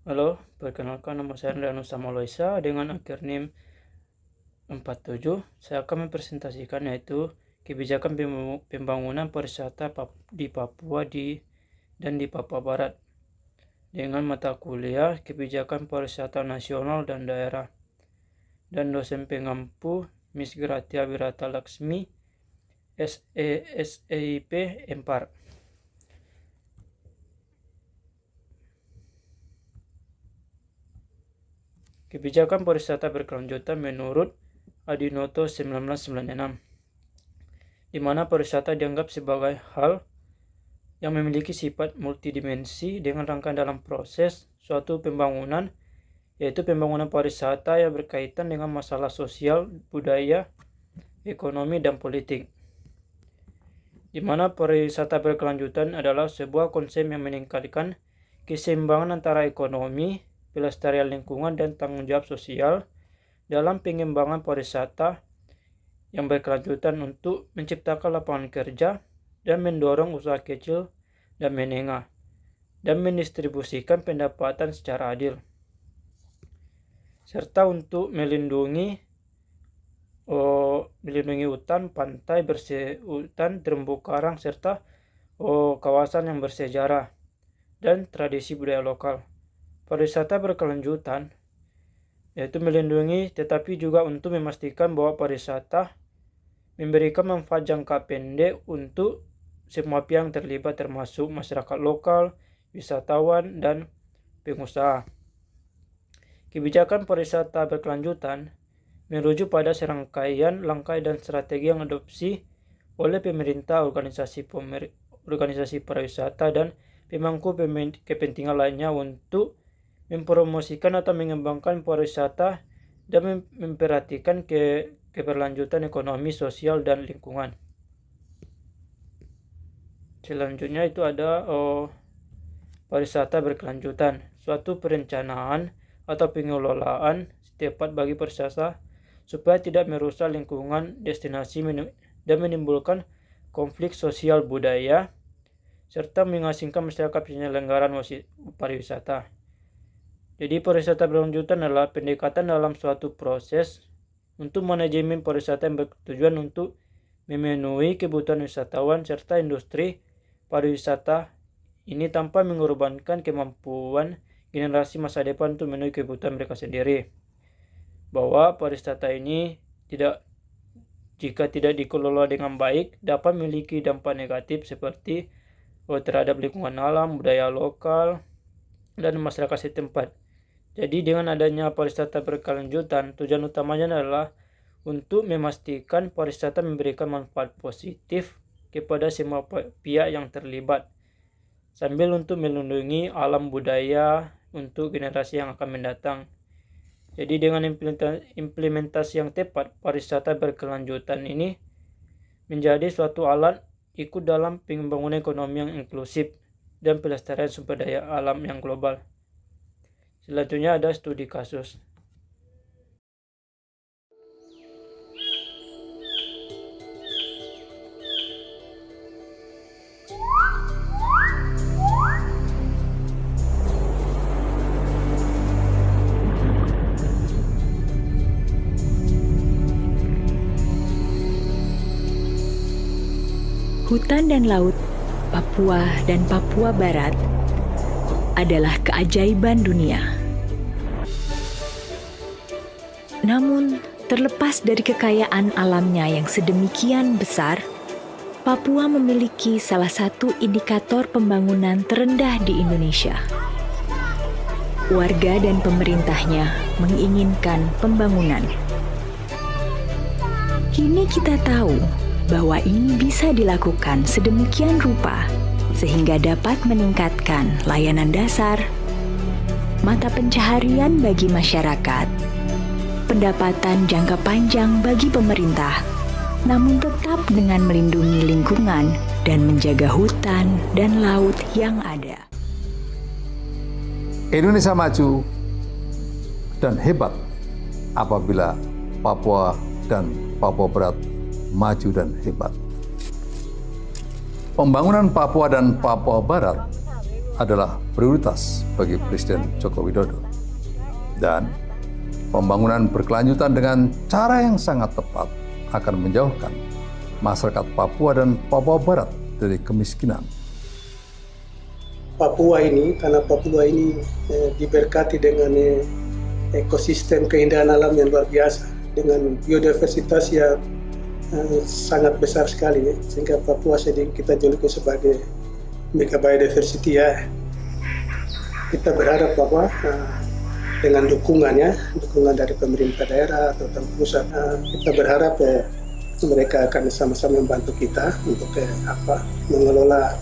Halo, perkenalkan nama saya Andriano Samaloisa dengan akhir NIM 47. Saya akan mempresentasikan yaitu kebijakan pembangunan pariwisata di Papua dan di Papua Barat dengan mata kuliah kebijakan pariwisata nasional dan daerah, dan dosen pengampu Miss Gratia Wirata Laksmi SEIP Empar. Kebijakan pariwisata berkelanjutan menurut Adinoto 1996, di mana pariwisata dianggap sebagai hal yang memiliki sifat multidimensi dengan rangkaian dalam proses suatu pembangunan, yaitu pembangunan pariwisata yang berkaitan dengan masalah sosial, budaya, ekonomi, dan politik. Di mana pariwisata berkelanjutan adalah sebuah konsep yang meningkatkan keseimbangan antara ekonomi, pelestarian lingkungan, dan tanggung jawab sosial dalam pengembangan pariwisata yang berkelanjutan untuk menciptakan lapangan kerja dan mendorong usaha kecil dan menengah dan mendistribusikan pendapatan secara adil, serta untuk melindungi hutan, pantai, hutan terumbu karang, serta kawasan yang bersejarah dan tradisi budaya lokal. Pariwisata berkelanjutan yaitu melindungi tetapi juga untuk memastikan bahwa pariwisata memberikan manfaat jangka pendek untuk semua pihak yang terlibat, termasuk masyarakat lokal, wisatawan, dan pengusaha. Kebijakan pariwisata berkelanjutan merujuk pada serangkaian langkah dan strategi yang diadopsi oleh pemerintah, organisasi pariwisata, dan pemangku kepentingan lainnya untuk mempromosikan atau mengembangkan pariwisata dan memperhatikan keberlanjutan ekonomi, sosial, dan lingkungan. Selanjutnya itu ada pariwisata berkelanjutan, suatu perencanaan atau pengelolaan tepat bagi pariwisata supaya tidak merusak lingkungan destinasi dan menimbulkan konflik sosial budaya, serta mengasingkan masyarakat penyelenggaraan pariwisata. Jadi pariwisata berkelanjutan adalah pendekatan dalam suatu proses untuk manajemen pariwisata yang bertujuan untuk memenuhi kebutuhan wisatawan serta industri pariwisata ini tanpa mengorbankan kemampuan generasi masa depan untuk memenuhi kebutuhan mereka sendiri. Bahwa pariwisata ini jika tidak dikelola dengan baik dapat memiliki dampak negatif seperti terhadap lingkungan alam, budaya lokal, dan masyarakat setempat. Jadi dengan adanya pariwisata berkelanjutan, tujuan utamanya adalah untuk memastikan pariwisata memberikan manfaat positif kepada semua pihak yang terlibat, sambil untuk melindungi alam budaya untuk generasi yang akan mendatang. Jadi dengan implementasi yang tepat, pariwisata berkelanjutan ini menjadi suatu alat ikut dalam pembangunan ekonomi yang inklusif dan pelestarian sumber daya alam yang global. Selanjutnya ada studi kasus. Hutan dan laut Papua dan Papua Barat adalah keajaiban dunia. Namun, terlepas dari kekayaan alamnya yang sedemikian besar, Papua memiliki salah satu indikator pembangunan terendah di Indonesia. Warga dan pemerintahnya menginginkan pembangunan. Kini kita tahu bahwa ini bisa dilakukan sedemikian rupa sehingga dapat meningkatkan layanan dasar, mata pencaharian bagi masyarakat, pendapatan jangka panjang bagi pemerintah, namun tetap dengan melindungi lingkungan dan menjaga hutan dan laut yang ada. Indonesia maju dan hebat apabila Papua dan Papua Barat maju dan hebat. Pembangunan Papua dan Papua Barat adalah prioritas bagi Presiden Joko Widodo. Dan pembangunan berkelanjutan dengan cara yang sangat tepat akan menjauhkan masyarakat Papua dan Papua Barat dari kemiskinan. Papua ini, karena Papua ini diberkati dengan ekosistem keindahan alam yang luar biasa, dengan biodiversitas yang sangat besar sekali, sehingga Papua kita juluki sebagai mega biodiversity ya. Kita berharap bahwa dengan dukungan dari pemerintah daerah atau pusat, kita berharap mereka akan sama-sama membantu kita untuk mengelola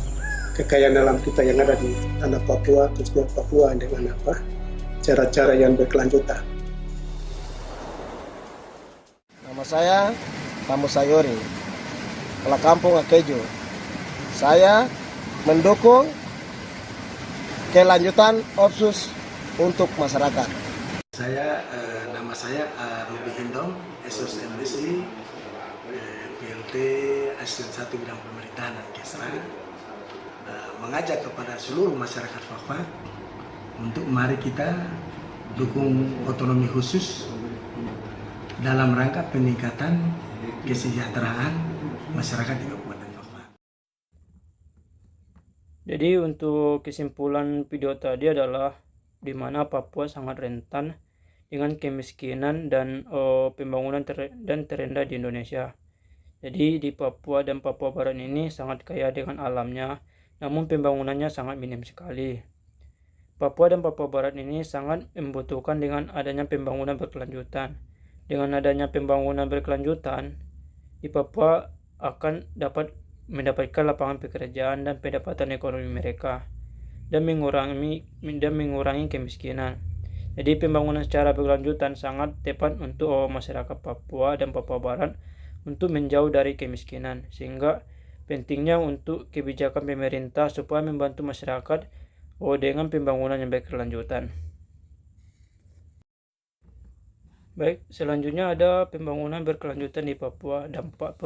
kekayaan alam kita yang ada di tanah Papua, khususnya Papua, dengan cara-cara yang berkelanjutan. Nama saya Tamu Sayori, kepala kampung Akejo. Saya mendukung kelanjutan Otsus untuk masyarakat. Nama saya Ruby Hindong, Esos MDC, PLT Asisten 1 Bidang Pemerintahan dan Kesra, mengajak kepada seluruh masyarakat Papua untuk mari kita dukung otonomi khusus dalam rangka peningkatan kesejahteraan masyarakat di Kabupaten Papua. Jadi untuk kesimpulan video tadi adalah di mana Papua sangat rentan dengan kemiskinan dan pembangunan terendah di Indonesia. Jadi di Papua dan Papua Barat ini sangat kaya dengan alamnya, namun pembangunannya sangat minim sekali. Papua dan Papua Barat ini sangat membutuhkan dengan adanya pembangunan berkelanjutan. Dengan adanya pembangunan berkelanjutan, di Papua akan dapat mendapatkan lapangan pekerjaan dan pendapatan ekonomi mereka, dan mengurangi kemiskinan. Jadi pembangunan secara berkelanjutan sangat tepat untuk masyarakat Papua dan Papua Barat untuk menjauh dari kemiskinan, sehingga pentingnya untuk kebijakan pemerintah supaya membantu masyarakat dengan pembangunan yang berkelanjutan. Baik, selanjutnya ada pembangunan berkelanjutan di Papua. Dampak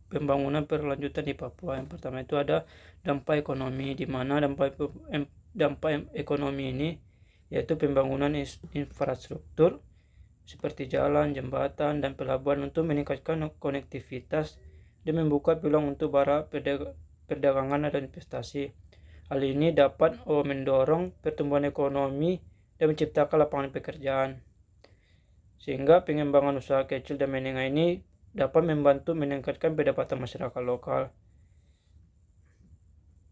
pembangunan berkelanjutan di Papua. Yang pertama itu ada dampak ekonomi, di mana dampak ekonomi ini yaitu pembangunan infrastruktur seperti jalan, jembatan, dan pelabuhan untuk meningkatkan konektivitas dan membuka peluang untuk para perdagangan dan investasi. Hal ini dapat mendorong pertumbuhan ekonomi dan menciptakan lapangan pekerjaan, sehingga pengembangan usaha kecil dan menengah ini dapat membantu meningkatkan pendapatan masyarakat lokal.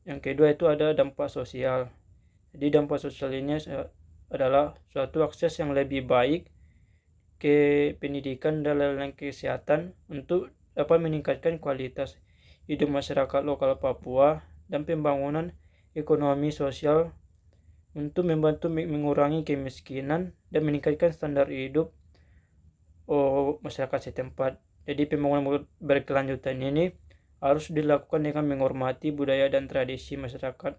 Yang kedua itu ada dampak sosial. Jadi dampak sosial ini adalah suatu akses yang lebih baik ke pendidikan dan layanan kesehatan untuk dapat meningkatkan kualitas hidup masyarakat lokal Papua, dan pembangunan ekonomi sosial untuk membantu mengurangi kemiskinan dan meningkatkan standar hidup masyarakat setempat. Jadi pembangunan berkelanjutan ini harus dilakukan dengan menghormati budaya dan tradisi masyarakat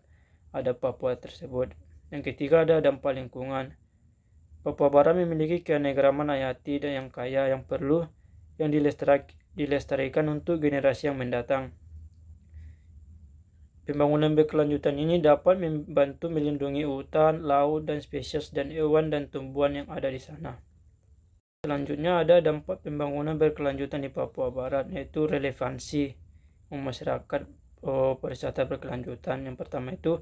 adat Papua tersebut. Yang ketiga ada dampak lingkungan. Papua Barat memiliki keanekaragaman hayati dan yang kaya yang perlu yang dilestarikan untuk generasi yang mendatang. Pembangunan berkelanjutan ini dapat membantu melindungi hutan, laut, dan spesies dan hewan dan tumbuhan yang ada di sana. Selanjutnya ada dampak pembangunan berkelanjutan di Papua Barat, yaitu relevansi masyarakat pariwisata berkelanjutan. Yang pertama itu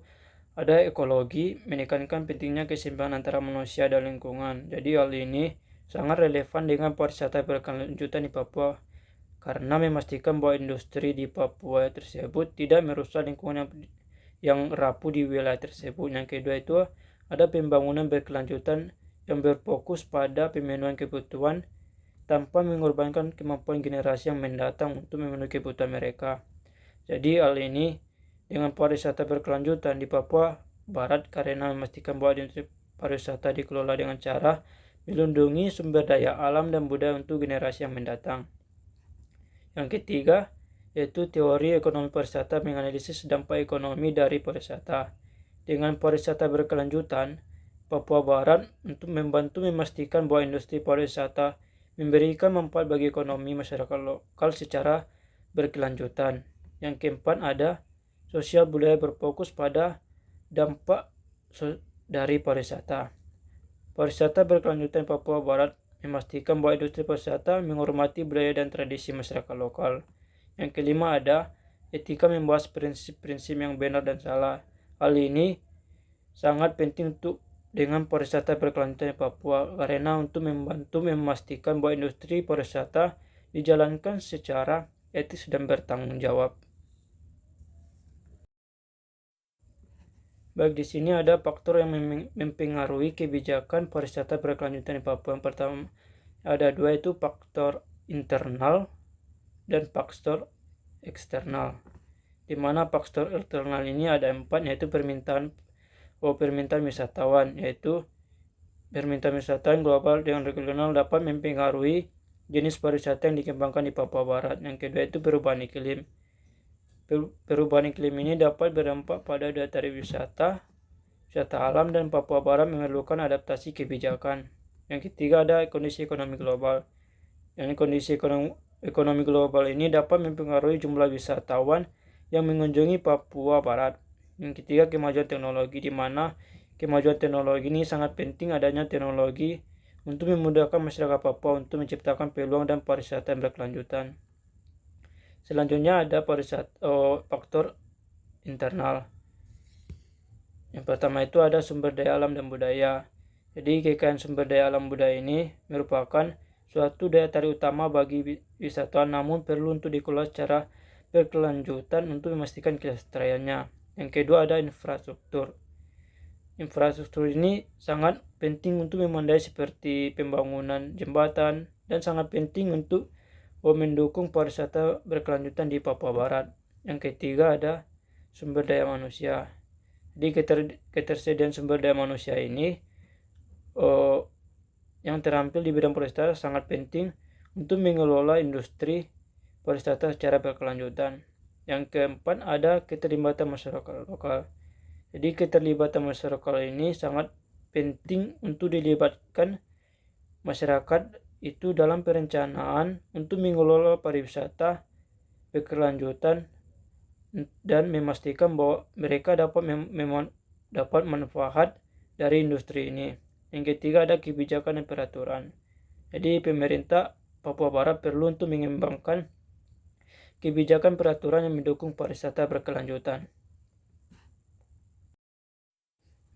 ada ekologi, menekankan pentingnya keseimbangan antara manusia dan lingkungan. Jadi hal ini sangat relevan dengan pariwisata berkelanjutan di Papua, karena memastikan bahwa industri di Papua tersebut tidak merusak lingkungan yang rapuh di wilayah tersebut. Yang kedua itu ada pembangunan berkelanjutan yang berfokus pada pemenuhan kebutuhan tanpa mengorbankan kemampuan generasi yang mendatang untuk memenuhi kebutuhan mereka. Jadi hal ini dengan pariwisata berkelanjutan di Papua Barat karena memastikan bahwa industri pariwisata dikelola dengan cara melindungi sumber daya alam dan budaya untuk generasi yang mendatang. Yang ketiga yaitu teori ekonomi pariwisata, menganalisis dampak ekonomi dari pariwisata. Dengan pariwisata berkelanjutan, Papua Barat untuk membantu memastikan bahwa industri pariwisata memberikan manfaat bagi ekonomi masyarakat lokal secara berkelanjutan. Yang keempat ada sosial budaya berfokus pada dampak dari pariwisata. Pariwisata berkelanjutan di Papua Barat memastikan bahwa industri pariwisata menghormati budaya dan tradisi masyarakat lokal. Yang kelima ada etika, membahas prinsip-prinsip yang benar dan salah. Hal ini sangat penting dengan pariwisata berkelanjutan di Papua karena untuk membantu memastikan bahwa industri pariwisata dijalankan secara etis dan bertanggung jawab. Baik, di sini ada faktor yang mempengaruhi kebijakan pariwisata berkelanjutan di Papua. Yang pertama ada dua, itu faktor internal dan faktor eksternal. Di mana faktor internal ini ada 4, yaitu permintaan wisatawan, yaitu permintaan wisatawan global dengan regional dapat mempengaruhi jenis pariwisata yang dikembangkan di Papua Barat. Yang kedua itu perubahan iklim. Perubahan iklim ini dapat berdampak pada daya tarik wisata alam, dan Papua Barat memerlukan adaptasi kebijakan. Yang ketiga ada kondisi ekonomi global. Yang kondisi ekonomi global ini dapat mempengaruhi jumlah wisatawan yang mengunjungi Papua Barat. Yang ketiga kemajuan teknologi, di mana kemajuan teknologi ini sangat penting adanya teknologi untuk memudahkan masyarakat Papua untuk menciptakan peluang dan pariwisata yang berkelanjutan. Selanjutnya ada faktor internal. Yang pertama itu ada sumber daya alam dan budaya. Jadi kekayaan sumber daya alam budaya ini merupakan suatu daya tarik utama bagi wisatawan, namun perlu untuk dikelola secara berkelanjutan untuk memastikan kelestariannya. Yang kedua ada infrastruktur. Infrastruktur ini sangat penting untuk memandai seperti pembangunan jembatan dan sangat penting untuk mendukung pariwisata berkelanjutan di Papua Barat. Yang ketiga ada sumber daya manusia. Jadi ketersediaan sumber daya manusia ini yang terampil di bidang pariwisata sangat penting untuk mengelola industri pariwisata secara berkelanjutan. Yang keempat ada keterlibatan masyarakat lokal. Jadi keterlibatan masyarakat ini sangat penting untuk dilibatkan masyarakat itu dalam perencanaan untuk mengelola pariwisata berkelanjutan dan memastikan bahwa mereka dapat manfaat dari industri ini. Yang ketiga ada kebijakan dan peraturan. Jadi pemerintah Papua Barat perlu untuk mengembangkan kebijakan peraturan yang mendukung pariwisata berkelanjutan.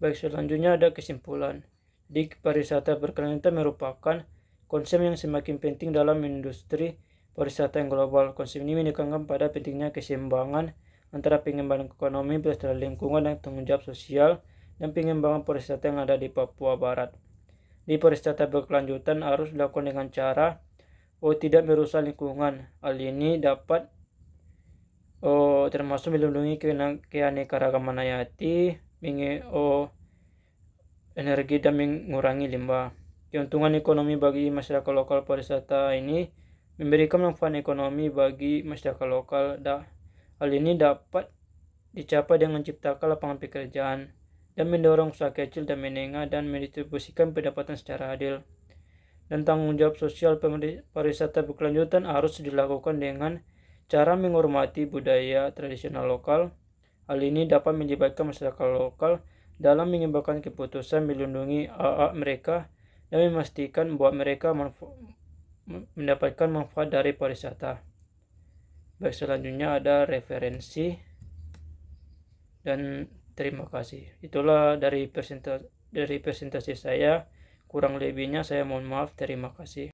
Baik, selanjutnya ada kesimpulan. Di pariwisata berkelanjutan merupakan konsep yang semakin penting dalam industri pariwisata yang global. Konsep ini menekankan pada pentingnya keseimbangan antara pengembangan ekonomi, pelestarian lingkungan, dan tanggung jawab sosial dan pengembangan pariwisata yang ada di Papua Barat. Di pariwisata berkelanjutan harus dilakukan dengan cara tidak merusak lingkungan. Hal ini dapat termasuk melindungi keanekaragaman hayati, energi, dan mengurangi limbah. Keuntungan ekonomi bagi masyarakat lokal pariwisata ini memberikan manfaat ekonomi bagi masyarakat lokal. Hal ini dapat dicapai dengan menciptakan lapangan pekerjaan dan mendorong usaha kecil dan menengah dan mendistribusikan pendapatan secara adil. Dan tanggung jawab sosial pariwisata berkelanjutan harus dilakukan dengan cara menghormati budaya tradisional lokal. Hal ini dapat melibatkan masyarakat lokal dalam mengembangkan keputusan, melindungi hak mereka, dan memastikan bahwa mereka mendapatkan manfaat dari pariwisata. Baik, selanjutnya ada referensi dan terima kasih. Itulah dari presentasi saya. Kurang lebihnya saya mohon maaf. Terima kasih.